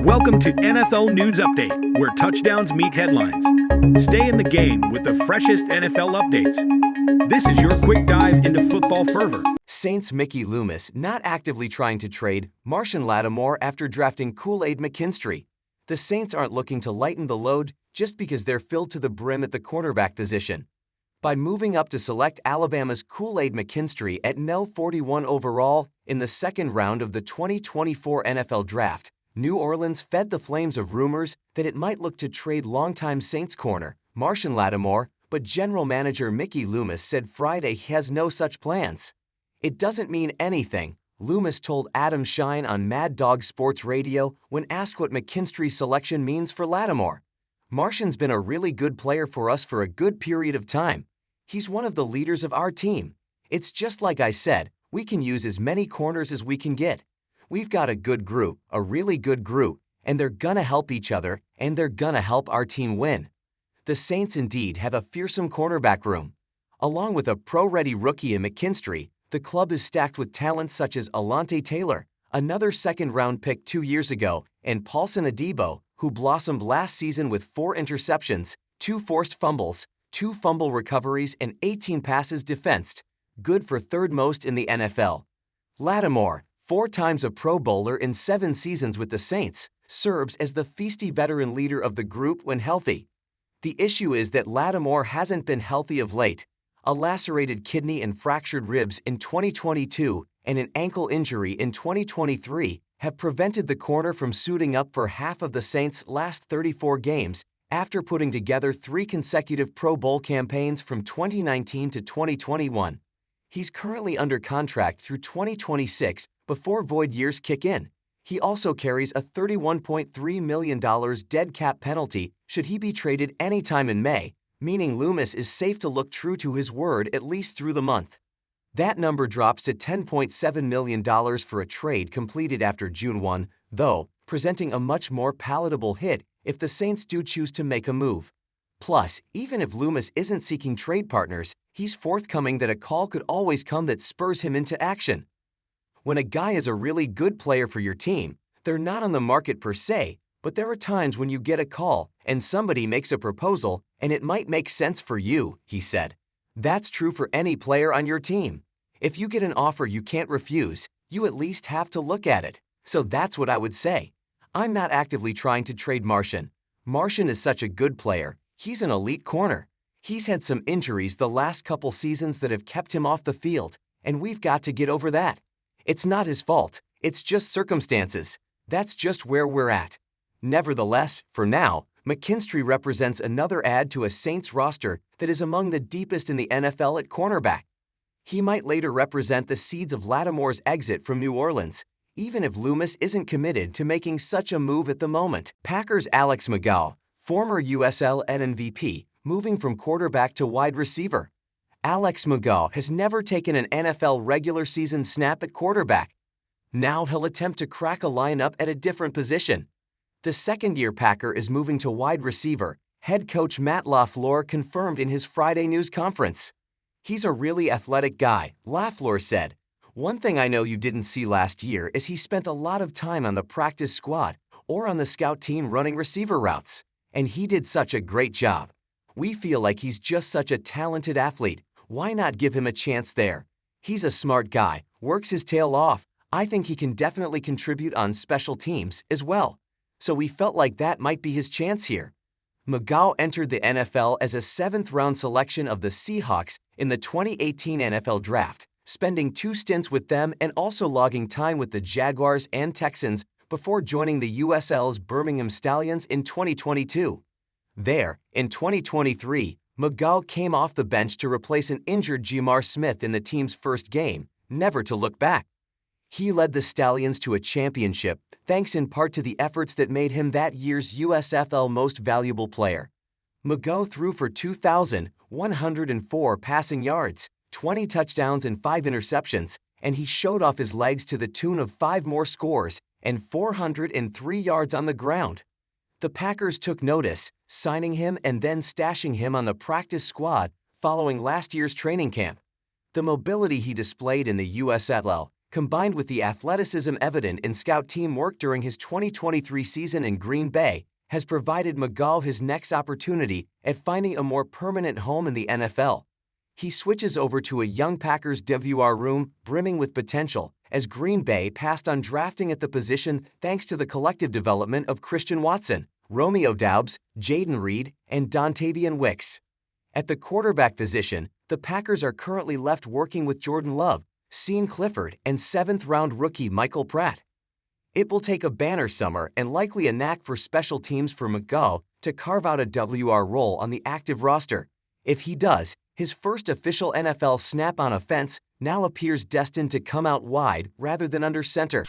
Welcome to NFL News Update, where touchdowns meet headlines. Stay in the game with the freshest NFL updates. This is your quick dive into football fervor. Saints Mickey Loomis not actively trying to trade Marshon Lattimore after drafting Kool-Aid McKinstry. The Saints aren't looking to lighten the load just because they're filled to the brim at the cornerback position. By moving up to select Alabama's Kool-Aid McKinstry at No. 41 overall in the second round of the 2024 NFL Draft, New Orleans fed the flames of rumors that it might look to trade longtime Saints corner Marshon Lattimore, but general manager Mickey Loomis said Friday he has no such plans. "It doesn't mean anything," Loomis told Adam Shine on Mad Dog Sports Radio when asked what McKinstry's selection means for Lattimore. "Marshon's been a really good player for us for a good period of time. He's one of the leaders of our team. It's just like I said, we can use as many corners as we can get. We've got a good group, a really good group, and they're gonna help each other, and they're gonna help our team win." The Saints indeed have a fearsome cornerback room. Along with a pro-ready rookie in McKinstry, the club is stacked with talent such as Alontae Taylor, another second-round pick 2 years ago, and Paulson Adebo, who blossomed last season with 4 interceptions, 2 forced fumbles, 2 fumble recoveries, and 18 passes defensed, good for third most in the NFL. Lattimore, 4 times a Pro Bowler in 7 seasons with the Saints, serves as the feisty veteran leader of the group when healthy. The issue is that Lattimore hasn't been healthy of late. A lacerated kidney and fractured ribs in 2022 and an ankle injury in 2023 have prevented the corner from suiting up for half of the Saints' last 34 games after putting together 3 consecutive Pro Bowl campaigns from 2019 to 2021. He's currently under contract through 2026 before void years kick in. He also carries a $31.3 million dead cap penalty should he be traded anytime in May, meaning Loomis is safe to look true to his word at least through the month. That number drops to $10.7 million for a trade completed after June 1, though, presenting a much more palatable hit if the Saints do choose to make a move. Plus, even if Loomis isn't seeking trade partners, he's forthcoming that a call could always come that spurs him into action. When a guy is a really good player for your team, they're not on the market per se, but there are times when you get a call and somebody makes a proposal and it might make sense for you, he said. That's true for any player on your team. If you get an offer you can't refuse, you at least have to look at it. So that's what I would say. I'm not actively trying to trade Marshon. Marshon is such a good player. He's an elite corner. He's had some injuries the last couple seasons that have kept him off the field, and we've got to get over that. It's not his fault. It's just circumstances. That's just where we're at. Nevertheless, for now, McKinstry represents another add to a Saints roster that is among the deepest in the NFL at cornerback. He might later represent the seeds of Lattimore's exit from New Orleans, even if Loomis isn't committed to making such a move at the moment. Packers' Alex McGough, former USL MVP, moving from quarterback to wide receiver. Alex McGough has never taken an NFL regular season snap at quarterback. Now he'll attempt to crack a lineup at a different position. The second-year Packer is moving to wide receiver, head coach Matt LaFleur confirmed in his Friday news conference. "He's a really athletic guy," LaFleur said. "One thing I know you didn't see last year is he spent a lot of time on the practice squad or on the scout team running receiver routes. And he did such a great job. We feel like he's just such a talented athlete. Why not give him a chance there? He's a smart guy, works his tail off. I think he can definitely contribute on special teams as well. So we felt like that might be his chance here." McGough entered the NFL as a 7th-round selection of the Seahawks in the 2018 NFL Draft, spending 2 stints with them and also logging time with the Jaguars and Texans before joining the USL's Birmingham Stallions in 2022. There, in 2023, McGough came off the bench to replace an injured Jamar Smith in the team's first game, never to look back. He led the Stallions to a championship, thanks in part to the efforts that made him that year's USFL Most Valuable Player. McGough threw for 2,104 passing yards, 20 touchdowns and 5 interceptions, and he showed off his legs to the tune of 5 more scores and 403 yards on the ground. The Packers took notice, signing him and then stashing him on the practice squad following last year's training camp. The mobility he displayed in the USFL combined with the athleticism evident in scout team work during his 2023 season in Green Bay, has provided McGaw his next opportunity at finding a more permanent home in the NFL. He switches over to a young Packers WR room brimming with potential, as Green Bay passed on drafting at the position thanks to the collective development of Christian Watson, Romeo Doubs, Jaden Reed, and Dontavian Wicks. At the quarterback position, the Packers are currently left working with Jordan Love, Sean Clifford, and 7th-round rookie Michael Pratt. It will take a banner summer and likely a knack for special teams for McGaw to carve out a WR role on the active roster. If he does, his first official NFL snap on offense now appears destined to come out wide rather than under center.